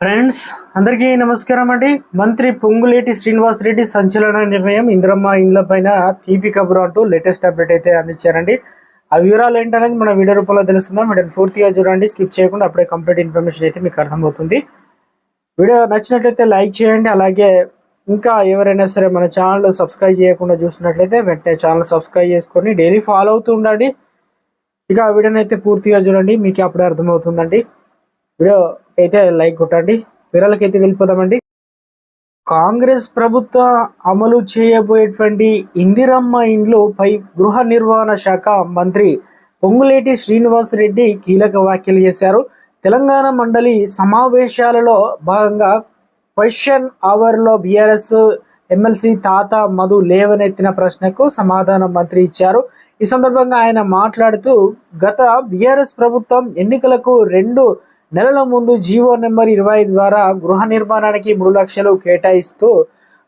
Friends అందరికీ నమస్కారం అండి. మంత్రి పొంగులేటి శ్రీనివాస్ రెడ్డి సంచలన నిర్ణయం ఇందిరమ్మ ఇండ్ల పైన తీపి కబురు అంటూ లేటెస్ట్ అప్డేట్ అయితే అందించారండి. ఆ వివరాలు ఏంటనేది మన వీడియో రూపంలో తెలుస్తుందాం. వీడియోని పూర్తిగా చూడండి, స్కిప్ చేయకుండా అప్పుడే కంప్లీట్ ఇన్ఫర్మేషన్ అయితే మీకు అర్థమవుతుంది. వీడియో నచ్చినట్లయితే లైక్ చేయండి. అలాగే ఇంకా ఎవరైనా సరే మన ఛానల్ సబ్స్క్రైబ్ చేయకుండా చూసినట్లయితే వెంటనే ఛానల్ సబ్స్క్రైబ్ చేసుకొని డైలీ ఫాలో అవుతూ ఉండండి. ఇక ఆ వీడియోని అయితే పూర్తిగా చూడండి, మీకు అప్పుడే అర్థమవుతుందండి. వీడియో అయితే లైక్ కొట్టండి. వివరాలకైతే వెళ్ళిపోదామండి. కాంగ్రెస్ ప్రభుత్వం అమలు చేయబోయేటువంటి ఇందిరమ్మ ఇండ్లు పై గృహ నిర్వహణ శాఖ మంత్రి పొంగులేటి శ్రీనివాస్ రెడ్డి కీలక వ్యాఖ్యలు చేశారు. తెలంగాణ మండలి సమావేశాలలో భాగంగా క్వశ్చన్ అవర్లో బీఆర్ఎస్ ఎమ్మెల్సీ తాత మధు లేవనెత్తిన ప్రశ్నకు సమాధానం మంత్రి ఇచ్చారు. ఈ సందర్భంగా ఆయన మాట్లాడుతూ, గత బీఆర్ఎస్ ప్రభుత్వం ఎన్నికలకు 2 నెలల ముందు జీవో నెంబర్ 25 ద్వారా గృహ నిర్మాణానికి 3 లక్షలు కేటాయిస్తూ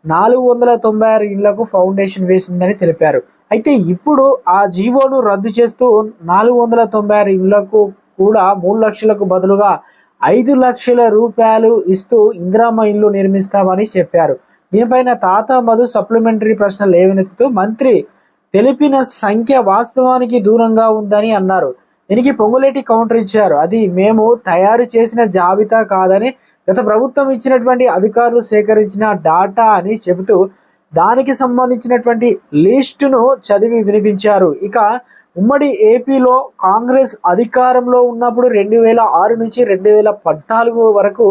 496 ఇళ్లకు ఫౌండేషన్ వేసిందని తెలిపారు. అయితే ఇప్పుడు ఆ జీవోను రద్దు చేస్తూ 496 ఇళ్లకు కూడా 3 లక్షలకు బదులుగా 5 లక్షల రూపాయలు ఇస్తూ ఇందిరమ్మ ఇల్లు నిర్మిస్తామని చెప్పారు. దీనిపైన తాత మధు సప్లిమెంటరీ ప్రశ్న లేవనెత్తుతూ మంత్రి తెలిపిన సంఖ్య వాస్తవానికి దూరంగా ఉందని అన్నారు. దీనికి పొంగులేటి కౌంటర్ ఇచ్చారు. అది మేము తయారు చేసిన జాబితా కాదని, గత ప్రభుత్వం ఇచ్చినటువంటి అధికారులు సేకరించిన డాటా అని చెబుతూ దానికి సంబంధించినటువంటి లిస్టును చదివి వినిపించారు. ఇక ఉమ్మడి ఏపీలో కాంగ్రెస్ అధికారంలో ఉన్నప్పుడు 2006 నుంచి 2014 వరకు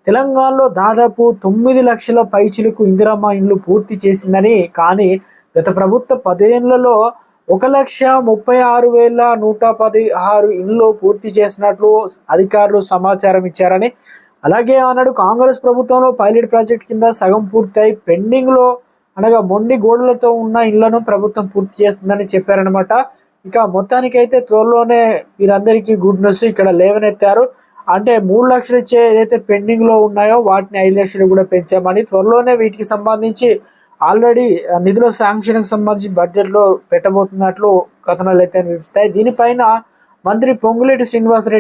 తెలంగాణలో దాదాపు 9 లక్షల పైచిలకు ఇందిరమ్మ ఇండ్లు పూర్తి చేసిందని, కానీ గత ప్రభుత్వ 10 ఏళ్లలో 1,36,116 ఇండ్లు పూర్తి చేసినట్లు అధికారులు సమాచారం ఇచ్చారని, అలాగే అన్నాడు కాంగ్రెస్ ప్రభుత్వంలో పైలట్ ప్రాజెక్ట్ కింద సగం పూర్తయి పెండింగ్లో అనగా మొండి గోడలతో ఉన్న ఇళ్లను ప్రభుత్వం పూర్తి చేస్తుందని చెప్పారనమాట. ఇక మొత్తానికైతే త్వరలోనే వీరందరికీ గుడ్ న్యూస్ ఇక్కడ లేవనెత్తారు. అంటే 3 లక్షలు ఇచ్చే ఏదైతే పెండింగ్లో ఉన్నాయో వాటిని 5 లక్షలు కూడా పెంచామని, త్వరలోనే వీటికి సంబంధించి ఆల్రెడీ నిధుల శాంక్షన్కి సంబంధించి బడ్జెట్లో పెట్టబోతున్నట్లు కథనాలు అయితే వినిపిస్తాయి. దీనిపైన మంత్రి పొంగులేటి శ్రీనివాస్ రెడ్డి